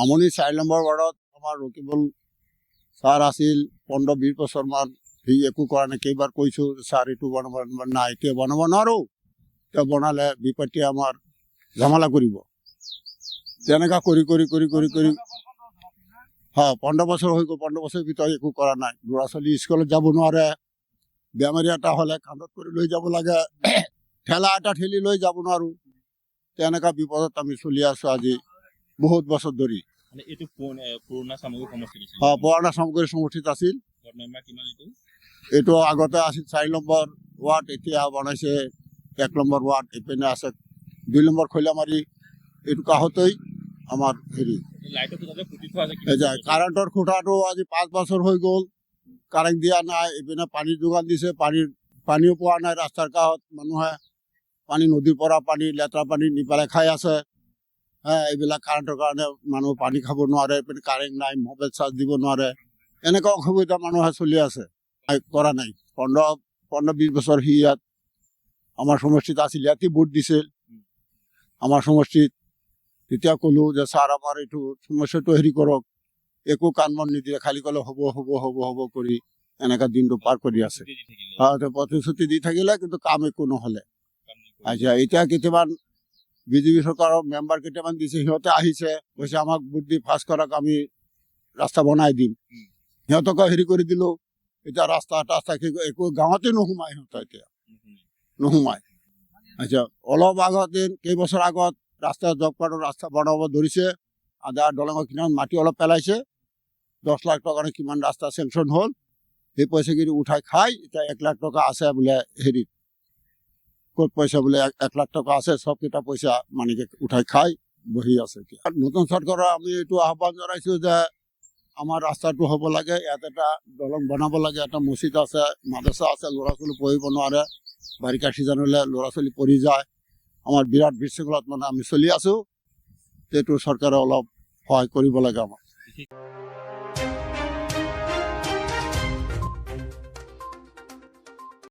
আমনি 4 নম্বৰ ৱাৰ্ডত আমাৰ ৰকিবুল ছাৰ আছিল 15-20 বছৰমান সি একো কৰা নাই কেইবাৰ কৈছোঁ ছাৰ এইটো বনাব নাই এতিয়া বনাব নোৱাৰোঁ এতিয়া বনালে বিপত্তি আমাৰ ঝামেলা কৰিব তেনেকুৱা কৰি 15 বছৰ হৈ গ'ল 15 বছৰৰ ভিতৰত একো কৰা নাই ল'ৰা ছোৱালী স্কুলত যাব নোৱাৰে বেমাৰী এটা হ'লে কান্ধত কৰি লৈ যাব লাগে ঠেলা এটা ঠেলি লৈ যাব নোৱাৰোঁ তেনেকুৱা বিপদত আমি চলি আছোঁ আজি বহুত বছৰ ধৰি পুৰণা সামগ্ৰী সমষ্টি পুৰণা সামগ্ৰী সমষ্টিত আছিল এইটো আগতে আছিল 4 নম্বৰ ৱাৰ্ড এতিয়া বনাইছে 1 নম্বৰ ৱাৰ্ড এইপিনে আছে 2 নম্বৰ খৈলামাৰী এইটো কাষতেই আমাৰ হেৰি কাৰেণ্টৰ খুঁটাটো আজি 5 বছৰ হৈ গ'ল কাৰেণ্ট দিয়া নাই এইপিনে পানী যোগান দিছে পানীও পোৱা নাই ৰাস্তাৰ কাষত মানুহে পানী নদীৰ পৰা পানী লেতেৰা পানী নি পেলাই খাই আছে এইবিলাক কাৰেণ্টৰ কাৰণে মানুহ পানী খাব নোৱাৰে এইপিনে কাৰেণ্ট নাই মোবাইল চাৰ্জ দিব নোৱাৰে এনেকুৱা অসুবিধা মানুহে চলি আছে কৰা নাই 15-20 বছৰ সি ইয়াত আমাৰ সমষ্টিত আছিল ইয়াতে ভোট দিছিল আমাৰ সমষ্টিত তেতিয়া ক'লোঁ যে ছাৰ আমাৰ এইটো সমস্যাটো হেৰি কৰক একো কাম বন নিদিয়ে খালি ক'লে হ'ব কৰি এনেকুৱা দিনটো পাৰ কৰি আছে প্ৰতিশ্ৰুতি দি থাকিলে কিন্তু কাম একো নহ'লে আচ্ছা এতিয়া কেইটামান বিজেপি চৰকাৰৰ মেম্বাৰ কেইটামান দিছে সিহঁতে আহিছে কৈছে আমাক ভোট দি পাছ কৰক আমি ৰাস্তা বনাই দিম সিহঁতক হেৰি কৰি দিলোঁ এতিয়া ৰাস্তা একো গাঁৱতে নোসোমায় সিহঁতে এতিয়া নোসোমায় আচ্ছা অলপ আগতে কেইবছৰ আগত ৰাস্তা জব কাৰ্ডৰ ৰাস্তা বনাব ধৰিছে আদা দলঙৰ কিনাৰত মাটি অলপ পেলাইছে 10 লাখ টকাৰ কিমান ৰাস্তা চেংচন হ'ল সেই পইচাখিনি উঠাই খাই এতিয়া 1 লাখ টকা আছে বোলে হেৰিত ক'ত পইচা বোলে 1 লাখ টকা আছে সবকেইটা পইচা মানিকে উঠাই খাই বহি আছে এতিয়া নতুন চৰকাৰৰ আমি এইটো আহ্বান জনাইছোঁ যে আমাৰ ৰাস্তাটো হ'ব লাগে ইয়াত এটা দলং বনাব লাগে এটা মছজিদ আছে মাদ্ৰাছা আছে ল'ৰা ছোৱালী পঢ়িব নোৱাৰে বাৰিষা ছিজন হ'লে ল'ৰা ছোৱালী পঢ়ি যায় আমাৰ বিৰাট বিশৃংখলত মানে আমি চলি আছোঁ সেইটো চৰকাৰে অলপ সহায় কৰিব লাগে আমাক